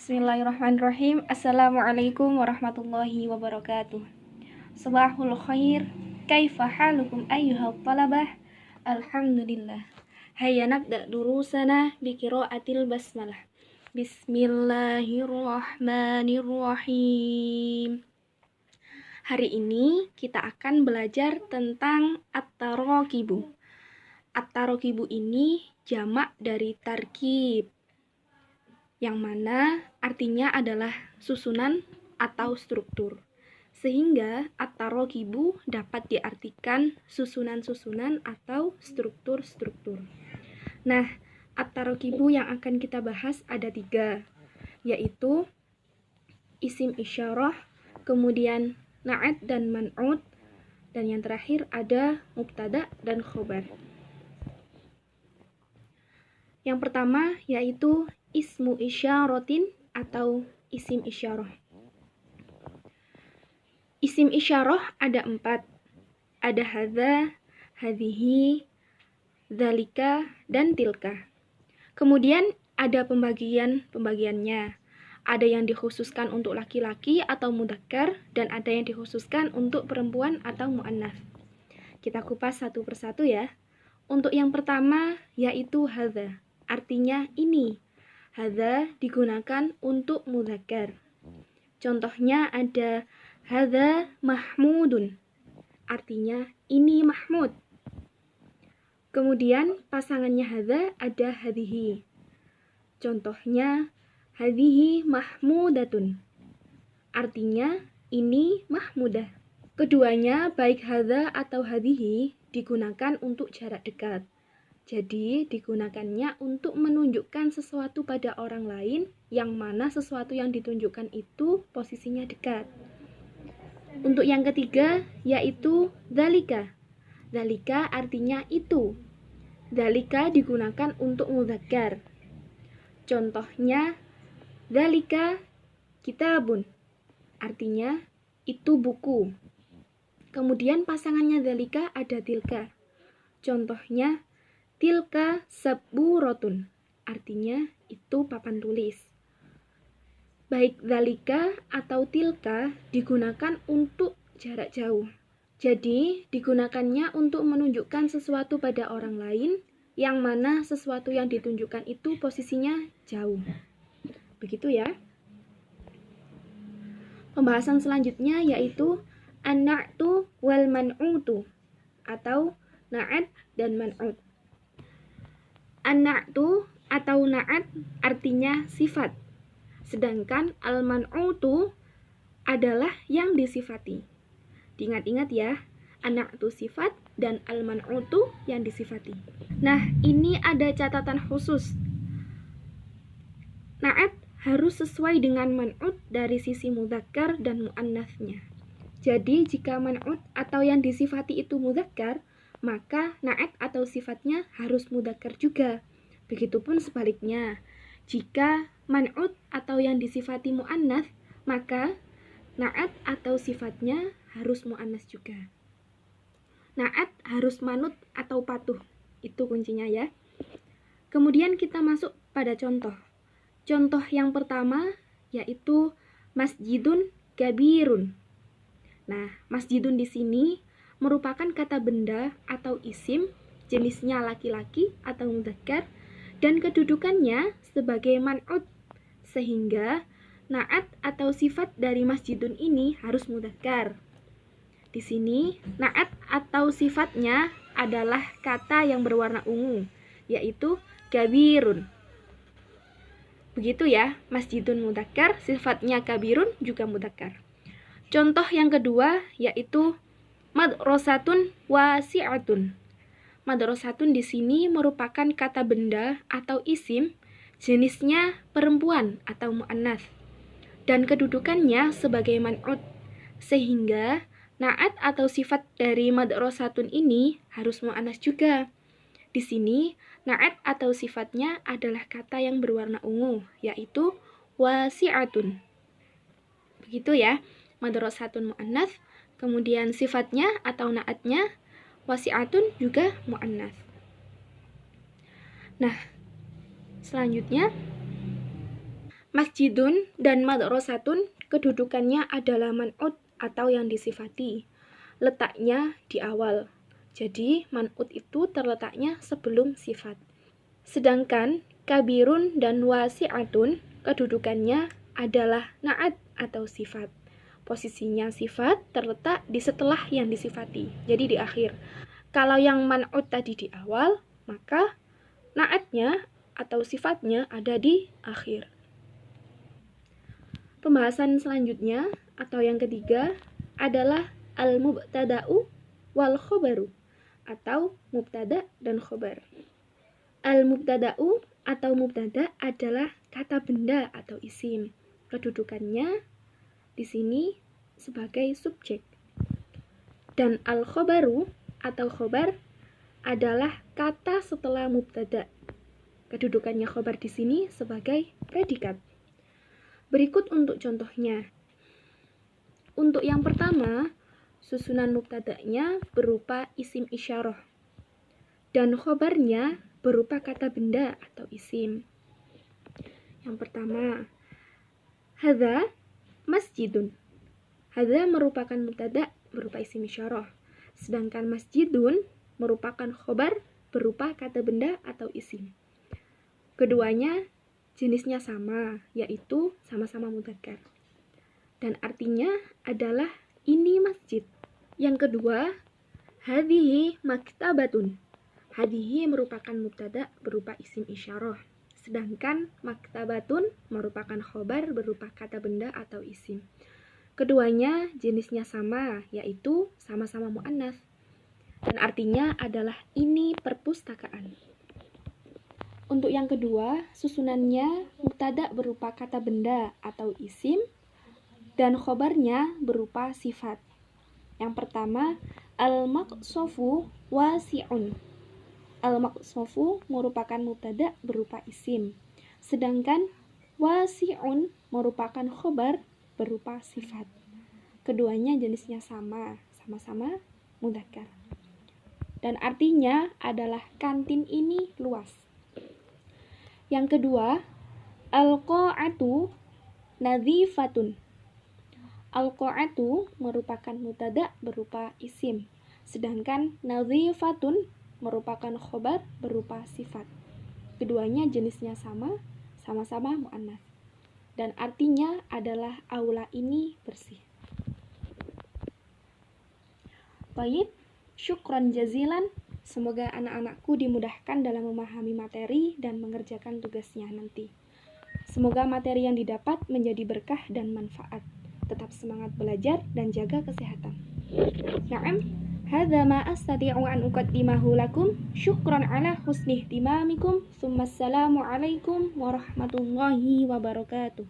Bismillahirrahmanirrahim. Assalamualaikum warahmatullahi wabarakatuh. Sabahul khair. Kaifa halukum ayyuhal talabah? Alhamdulillah. Hayya nabda durusana bi qiraatil basmalah. Bismillahirrahmanirrahim. Hari ini kita akan belajar tentang at-tarakibu. At-tarakibu ini jamak dari tarkib, yang mana artinya adalah susunan atau struktur. Sehingga at-tarakibu dapat diartikan susunan-susunan atau struktur-struktur. Nah, at-tarakibu yang akan kita bahas ada 3, yaitu isim isyarah, kemudian na'at dan man'ut, dan yang terakhir ada mubtada dan khobar. Yang pertama yaitu ismu isyaratin atau isim isyarah. Isim isyarah ada 4. Ada hadza, hadhihi, dzalika, dan tilka. Kemudian ada pembagiannya. Ada yang dikhususkan untuk laki-laki atau mudzakkar, dan ada yang dikhususkan untuk perempuan atau muannats. Kita kupas satu persatu ya. Untuk yang pertama yaitu hadza, artinya ini. Hadza digunakan untuk mudzakkar. Contohnya ada hadza mahmudun, artinya ini Mahmud. Kemudian pasangannya hadza ada hadhihi. Contohnya hadhihi mahmudatun, artinya ini Mahmudah. Keduanya baik hadza atau hadhihi digunakan untuk jarak dekat. Jadi, digunakannya untuk menunjukkan sesuatu pada orang lain, yang mana sesuatu yang ditunjukkan itu posisinya dekat. Untuk yang ketiga, yaitu dzalika. Dzalika artinya itu. Dzalika digunakan untuk mudzakkar. Contohnya, dzalika kitabun, artinya itu buku. Kemudian pasangannya dzalika ada tilka. Contohnya, tilka saburotun, artinya itu papan tulis. Baik dzalika atau tilka digunakan untuk jarak jauh. Jadi, digunakannya untuk menunjukkan sesuatu pada orang lain, yang mana sesuatu yang ditunjukkan itu posisinya jauh. Begitu ya. Pembahasan selanjutnya yaitu an-na'tu wal man'utu, atau na'at dan man'ut. An-na'tu atau na'at artinya sifat, sedangkan al-man'utu adalah yang disifati. Diingat-ingat ya, an-na'tu sifat dan al-man'utu yang disifati. Nah, ini ada catatan khusus. Na'at harus sesuai dengan man'ut dari sisi mudzakkar dan muannatsnya. Jadi, jika man'ut atau yang disifati itu mudzakkar, maka na'at atau sifatnya harus mudzakkar juga. Begitupun sebaliknya. Jika man'ut atau yang disifati muannats, maka na'at atau sifatnya harus muannats juga. Na'at harus manut atau patuh. Itu kuncinya ya. Kemudian kita masuk pada contoh. Contoh yang pertama yaitu masjidun kabirun. Nah, masjidun di sini merupakan kata benda atau isim, jenisnya laki-laki atau mudzakkar, dan kedudukannya sebagai man'ut, sehingga na'at atau sifat dari masjidun ini harus mudzakkar. Di sini na'at atau sifatnya adalah kata yang berwarna ungu, yaitu kabirun. Begitu ya, masjidun mudzakkar, sifatnya kabirun juga mudzakkar. Contoh yang kedua yaitu madrasatun wasi'atun. Madrasatun di sini merupakan kata benda atau isim, jenisnya perempuan atau muannats, dan kedudukannya sebagai man'ut, sehingga na'at atau sifat dari madrasatun ini harus muannats juga. Di sini na'at atau sifatnya adalah kata yang berwarna ungu, yaitu wasi'atun. Begitu ya, madrasatun muannats. Kemudian sifatnya atau na'atnya wasi'atun juga muannats. Nah, selanjutnya Masjidun dan madrasatun kedudukannya adalah man'ut atau yang disifati. Letaknya di awal. Jadi man'ut itu terletaknya sebelum sifat. Sedangkan kabirun dan wasi'atun kedudukannya adalah na'at atau sifat. Posisinya sifat terletak di setelah yang disifati, jadi di akhir. Kalau yang man'ut tadi di awal, maka na'atnya atau sifatnya ada di akhir. Pembahasan selanjutnya atau yang ketiga adalah al-mubtada'u wal khobaru atau mubtada dan khobar. Al-mubtada'u atau mubtada adalah kata benda atau isim. Kedudukannya di sini sebagai subjek. Dan al-khobaru atau khobar adalah kata setelah mubtada. Kedudukannya khobar di sini sebagai predikat. Berikut untuk contohnya. Untuk yang pertama, susunan mubtada'nya berupa isim isyarah. Dan khobarnya berupa kata benda atau isim. Yang pertama, hadza masjidun. Hadza merupakan mubtada berupa isim isyarah. Sedangkan masjidun merupakan khobar berupa kata benda atau isim. Keduanya jenisnya sama, yaitu sama-sama mudzakkar. Dan artinya adalah ini masjid. Yang kedua, hadhihi maktabatun. Hadhihi merupakan mubtada berupa isim isyarah. Sedangkan maktabatun merupakan khobar berupa kata benda atau isim. Keduanya jenisnya sama, yaitu sama-sama mu'annas. Dan artinya adalah ini perpustakaan. Untuk yang kedua, susunannya mubtada berupa kata benda atau isim dan khobarnya berupa sifat. Yang pertama, al-maqsofu wasi'un. Al-maqsofu merupakan mubtada berupa isim. Sedangkan wasi'un merupakan khobar berupa sifat. Keduanya jenisnya sama, sama-sama mudzakkar. Dan artinya adalah kantin ini luas. Yang kedua, al-qa'atu nadhifatun. Al-qa'atu merupakan mubtada berupa isim, sedangkan nadhifatun merupakan khobar berupa sifat. Keduanya jenisnya sama, sama-sama mu'annas. Dan artinya adalah aula ini bersih. Baik, syukran jazilan. Semoga anak-anakku dimudahkan dalam memahami materi dan mengerjakan tugasnya nanti. Semoga materi yang didapat menjadi berkah dan manfaat. Tetap semangat belajar dan jaga kesehatan. Na'am, hadza ma astati'u an uqaddimahu lakum. Syukran ala husni ihtimamikum. Tsumma assalamu alaikum warahmatullahi wabarakatuh.